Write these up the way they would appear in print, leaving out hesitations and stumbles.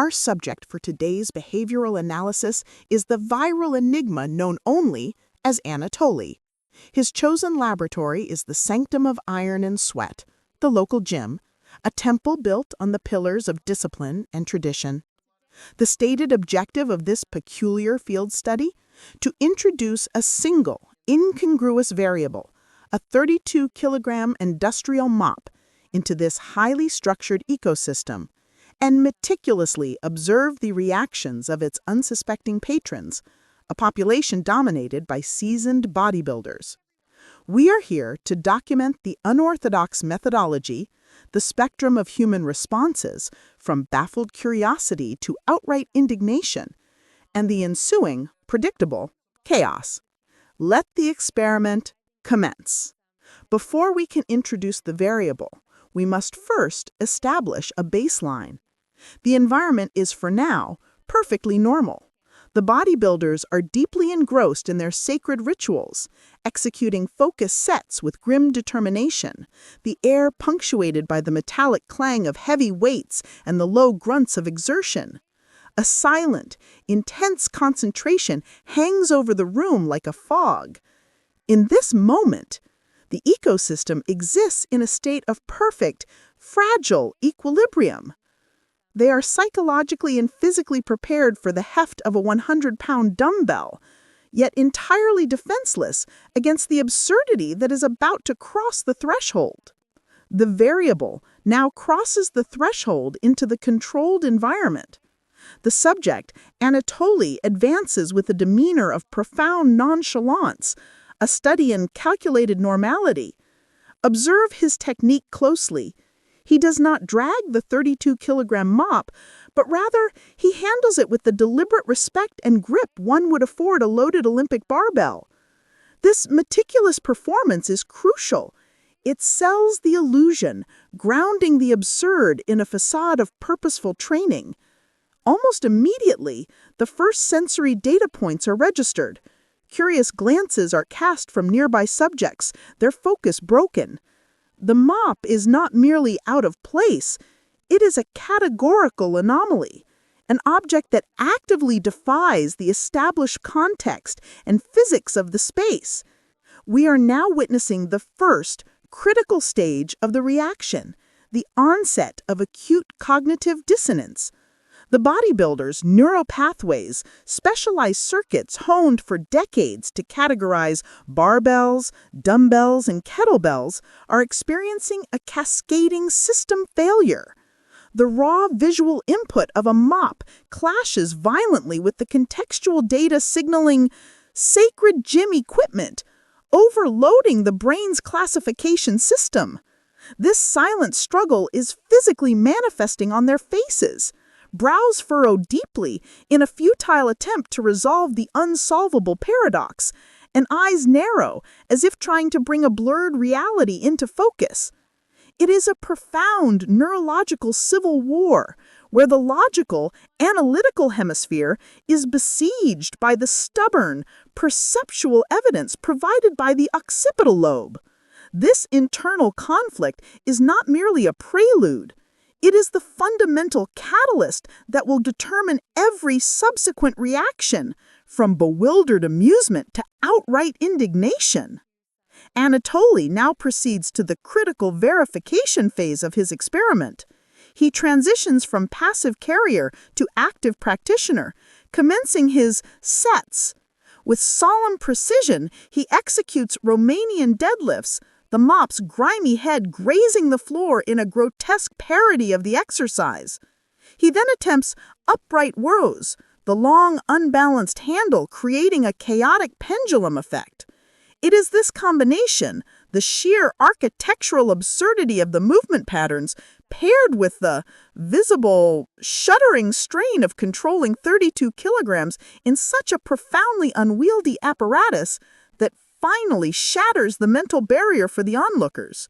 Our subject for today's behavioral analysis is the viral enigma known only as Anatoly. His chosen laboratory is the Sanctum of Iron and Sweat, the local gym, a temple built on the pillars of discipline and tradition. The stated objective of this peculiar field study? To introduce a single, incongruous variable, a 32-kilogram industrial mop, into this highly structured ecosystem, and meticulously observe the reactions of its unsuspecting patrons, a population dominated by seasoned bodybuilders. We are here to document the unorthodox methodology, the spectrum of human responses, from baffled curiosity to outright indignation, and the ensuing, predictable, chaos. Let the experiment commence. Before we can introduce the variable, we must first establish a baseline. The environment is, for now, perfectly normal. The bodybuilders are deeply engrossed in their sacred rituals, executing focused sets with grim determination, the air punctuated by the metallic clang of heavy weights and the low grunts of exertion. A silent, intense concentration hangs over the room like a fog. In this moment, the ecosystem exists in a state of perfect, fragile equilibrium. They are psychologically and physically prepared for the heft of a 100-pound dumbbell, yet entirely defenseless against the absurdity that is about to cross the threshold. The variable now crosses the threshold into the controlled environment. The subject, Anatoly, advances with a demeanor of profound nonchalance, a study in calculated normality. Observe his technique closely. He does not drag the 32-kilogram mop, but rather he handles it with the deliberate respect and grip one would afford a loaded Olympic barbell. This meticulous performance is crucial. It sells the illusion, grounding the absurd in a facade of purposeful training. Almost immediately, the first sensory data points are registered. Curious glances are cast from nearby subjects, their focus broken. The mop is not merely out of place, it is a categorical anomaly, an object that actively defies the established context and physics of the space. We are now witnessing the first, critical stage of the reaction, the onset of acute cognitive dissonance. The bodybuilders' neural pathways, specialized circuits honed for decades to categorize barbells, dumbbells, and kettlebells, are experiencing a cascading system failure. The raw visual input of a mop clashes violently with the contextual data signaling sacred gym equipment, overloading the brain's classification system. This silent struggle is physically manifesting on their faces. Brows furrow deeply in a futile attempt to resolve the unsolvable paradox, and eyes narrow as if trying to bring a blurred reality into focus. It is a profound neurological civil war where the logical, analytical hemisphere is besieged by the stubborn, perceptual evidence provided by the occipital lobe. This internal conflict is not merely a prelude. It is the fundamental catalyst that will determine every subsequent reaction, from bewildered amusement to outright indignation. Anatoly now proceeds to the critical verification phase of his experiment. He transitions from passive carrier to active practitioner, commencing his sets. With solemn precision, he executes Romanian deadlifts, the mop's grimy head grazing the floor in a grotesque parody of the exercise. He then attempts upright rows, the long, unbalanced handle creating a chaotic pendulum effect. It is this combination, the sheer architectural absurdity of the movement patterns, paired with the visible, shuddering strain of controlling 32 kilograms in such a profoundly unwieldy apparatus, that finally shatters the mental barrier for the onlookers.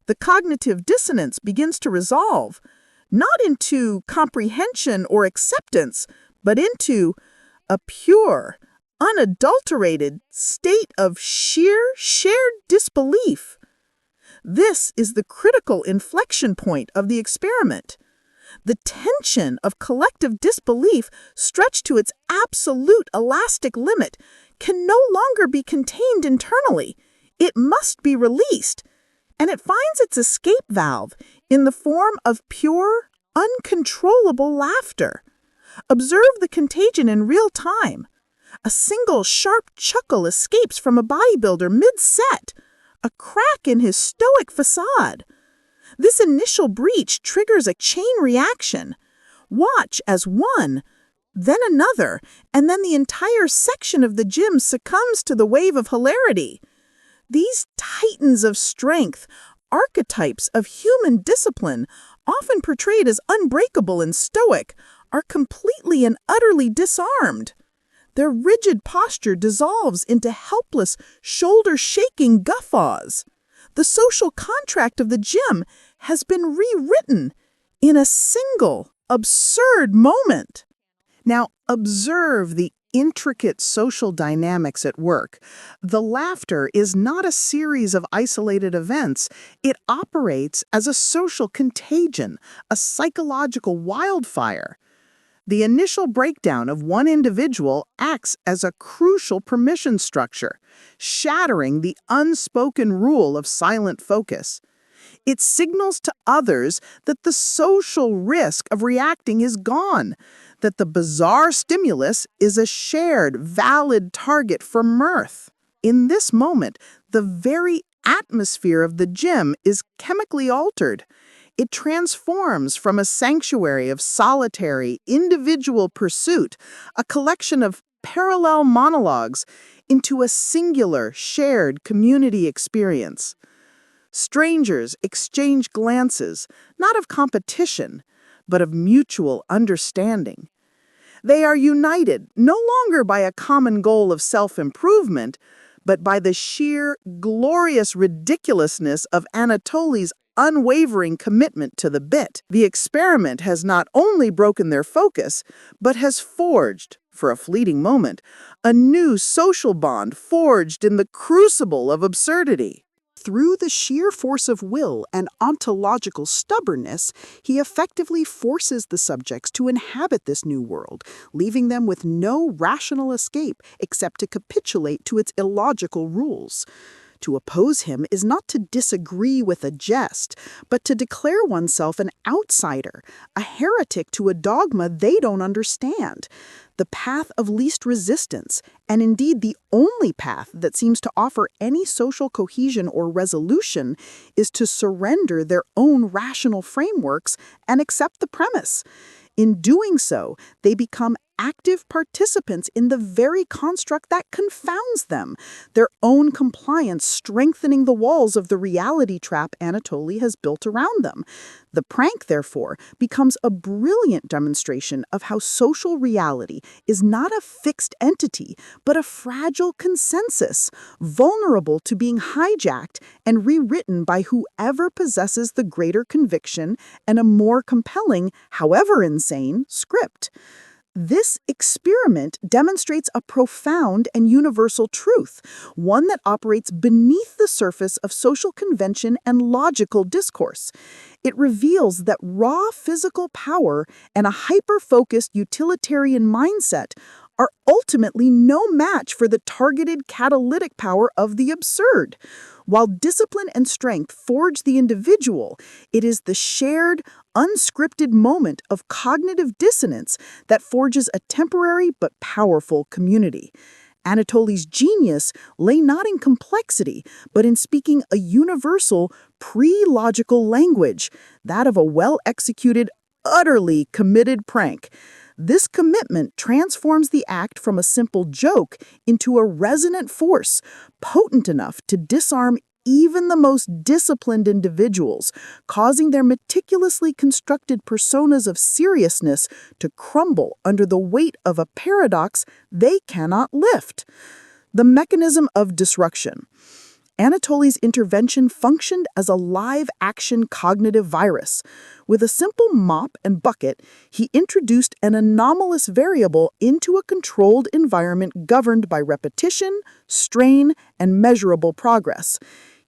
The cognitive dissonance begins to resolve, not into comprehension or acceptance, but into a pure, unadulterated state of sheer, shared disbelief. This is the critical inflection point of the experiment. The tension of collective disbelief stretched to its absolute elastic limit can no longer be contained internally. It must be released, and it finds its escape valve in the form of pure, uncontrollable laughter. Observe the contagion in real time. A single sharp chuckle escapes from a bodybuilder mid-set, a crack in his stoic facade. This initial breach triggers a chain reaction. Watch as one, then another, and then the entire section of the gym succumbs to the wave of hilarity. These titans of strength, archetypes of human discipline, often portrayed as unbreakable and stoic, are completely and utterly disarmed. Their rigid posture dissolves into helpless, shoulder-shaking guffaws. The social contract of the gym has been rewritten in a single, absurd moment. Now, observe the intricate social dynamics at work. The laughter is not a series of isolated events. It operates as a social contagion, a psychological wildfire. The initial breakdown of one individual acts as a crucial permission structure, shattering the unspoken rule of silent focus. It signals to others that the social risk of reacting is gone, that the bizarre stimulus is a shared, valid target for mirth. In this moment, the very atmosphere of the gym is chemically altered. It transforms from a sanctuary of solitary, individual pursuit, a collection of parallel monologues, into a singular, shared community experience. Strangers exchange glances, not of competition, but of mutual understanding. They are united no longer by a common goal of self-improvement, but by the sheer, glorious ridiculousness of Anatoly's unwavering commitment to the bit. The experiment has not only broken their focus, but has forged, for a fleeting moment, a new social bond forged in the crucible of absurdity. Through the sheer force of will and ontological stubbornness, he effectively forces the subjects to inhabit this new world, leaving them with no rational escape except to capitulate to its illogical rules. To oppose him is not to disagree with a jest, but to declare oneself an outsider, a heretic to a dogma they don't understand. The path of least resistance, and indeed the only path that seems to offer any social cohesion or resolution, is to surrender their own rational frameworks and accept the premise. In doing so, they become active participants in the very construct that confounds them, their own compliance strengthening the walls of the reality trap Anatoly has built around them. The prank, therefore, becomes a brilliant demonstration of how social reality is not a fixed entity, but a fragile consensus, vulnerable to being hijacked and rewritten by whoever possesses the greater conviction and a more compelling, however insane, script. This experiment demonstrates a profound and universal truth, one that operates beneath the surface of social convention and logical discourse. It reveals that raw physical power and a hyper-focused utilitarian mindset are ultimately no match for the targeted catalytic power of the absurd. While discipline and strength forge the individual, it is the shared, unscripted moment of cognitive dissonance that forges a temporary but powerful community. Anatoly's genius lay not in complexity, but in speaking a universal, pre-logical language, that of a well-executed, utterly committed prank. This commitment transforms the act from a simple joke into a resonant force, potent enough to disarm even the most disciplined individuals, causing their meticulously constructed personas of seriousness to crumble under the weight of a paradox they cannot lift. The mechanism of disruption. Anatoly's intervention functioned as a live-action cognitive virus. With a simple mop and bucket, he introduced an anomalous variable into a controlled environment governed by repetition, strain, and measurable progress.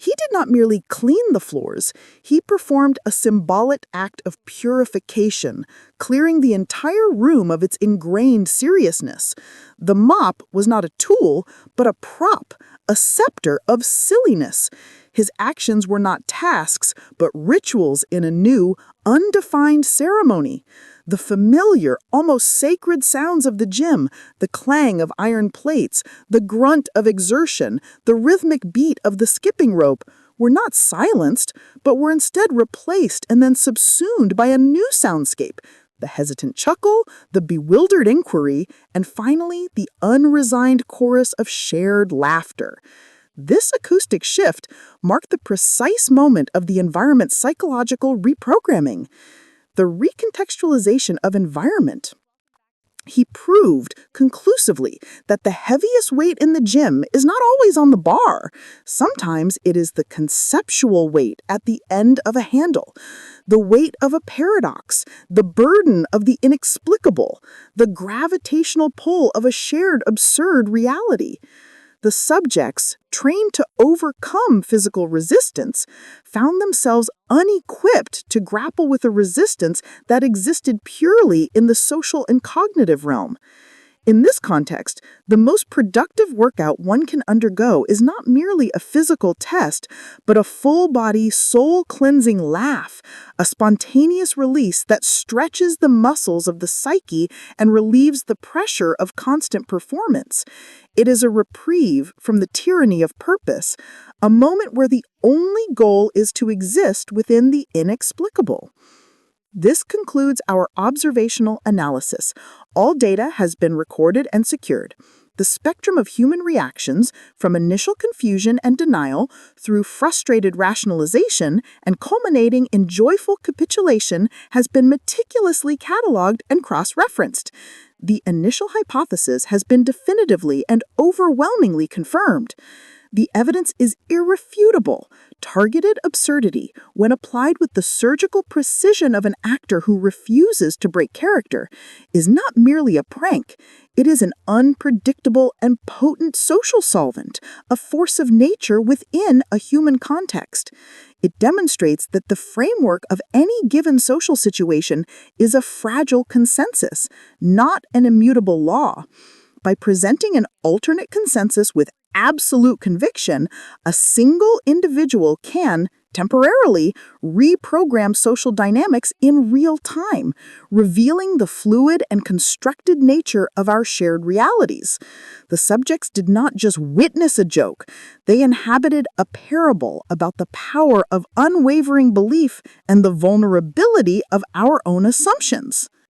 He did not merely clean the floors, he performed a symbolic act of purification, clearing the entire room of its ingrained seriousness. The mop was not a tool, but a prop, a scepter of silliness. His actions were not tasks, but rituals in a new, undefined ceremony. The familiar, almost sacred sounds of the gym, the clang of iron plates, the grunt of exertion, the rhythmic beat of the skipping rope, were not silenced, but were instead replaced and then subsumed by a new soundscape. The hesitant chuckle, the bewildered inquiry, and finally the unresigned chorus of shared laughter. This acoustic shift marked the precise moment of the environment's psychological reprogramming, the recontextualization of environment. He proved conclusively that the heaviest weight in the gym is not always on the bar. Sometimes it is the conceptual weight at the end of a handle, the weight of a paradox, the burden of the inexplicable, the gravitational pull of a shared absurd reality. The subjects, trained to overcome physical resistance, found themselves unequipped to grapple with a resistance that existed purely in the social and cognitive realm. In this context, the most productive workout one can undergo is not merely a physical test, but a full-body, soul-cleansing laugh, a spontaneous release that stretches the muscles of the psyche and relieves the pressure of constant performance. It is a reprieve from the tyranny of purpose, a moment where the only goal is to exist within the inexplicable. This concludes our observational analysis. All data has been recorded and secured. The spectrum of human reactions, from initial confusion and denial through frustrated rationalization and culminating in joyful capitulation, has been meticulously cataloged and cross-referenced. The initial hypothesis has been definitively and overwhelmingly confirmed. The evidence is irrefutable. Targeted absurdity, when applied with the surgical precision of an actor who refuses to break character, is not merely a prank. It is an unpredictable and potent social solvent, a force of nature within a human context. It demonstrates that the framework of any given social situation is a fragile consensus, not an immutable law. By presenting an alternate consensus with absolute conviction, a single individual can, temporarily, reprogram social dynamics in real time, revealing the fluid and constructed nature of our shared realities. The subjects did not just witness a joke, they inhabited a parable about the power of unwavering belief and the vulnerability of our own assumptions.